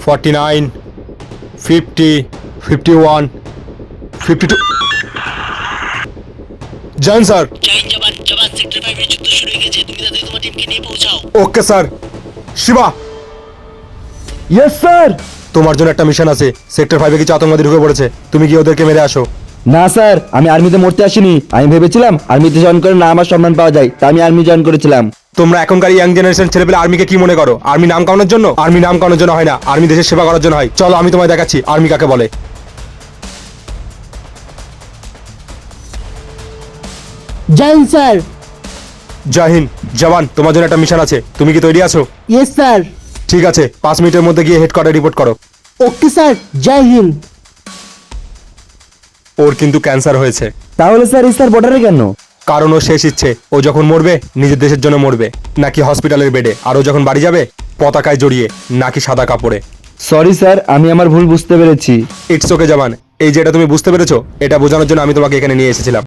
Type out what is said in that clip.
49, 50, 51, 52। জান sir. Join জবান জবান সেক্টর 5 এর যুদ্ধ শুরু হয়ে গেছে, তুমি তাড়াতাড়ি তোমার টিমকে নিয়ে পৌঁছাও। Okay sir. Shiva, yes sir. তোমার জন্য একটা মিশন আছে। সেক্টর 5 এ কিছু আতঙ্কবাদী ঢুকে পড়েছে, তুমি গিয়ে ওদেরকে মেরে আসো। না স্যার, আমি আর্মিতে মরতে আসিনি। আমি ভেবেছিলাম আর্মিতে জয়েন করে না আমার সম্মান পাওয়া যায়, তাই আমি আর্মি জয়েন করেছিলাম। তোমরা এখনকার ইয়াং জেনারেশন ছেলেপেলে আর্মিকে কি মনে করো? আর্মি নাম কামানোর জন্য? আর্মি নাম কামানোর জন্য হয় না, আর্মি দেশের সেবা করার জন্য হয়। চলো আমি তোমায় দেখাচ্ছি আর্মি কাকে বলে। Join sir. জয় হিন্দ। জওয়ান, তোমার জন্য একটা মিশন আছে, তুমি কি তৈরি আছো? Yes sir. ঠিক আছে, 5 মিনিটের মধ্যে গিয়ে হেডকোয়ার্টারে রিপোর্ট করো। Okay sir, Jai Hind. ওর কিন্তু ক্যান্সার হয়েছে। তাহলে স্যার স্যার বর্ডারে কেন? কারণ ও শেষ ইচ্ছে, ও যখন মরবে নিজের দেশের জন্য মরবে, নাকি হসপিটালের বেডে, আর ও যখন বাড়ি যাবে পতাকায় জড়িয়ে, নাকি সাদা কাপড়ে। সরি স্যার, আমি আমার ভুল বুঝতে পেরেছি। ইটস ওকে জওয়ান, এই যে এটা তুমি বুঝতে পেরেছো, এটা বোঝানোর জন্য আমি তোমাকে এখানে নিয়ে এসেছিলাম।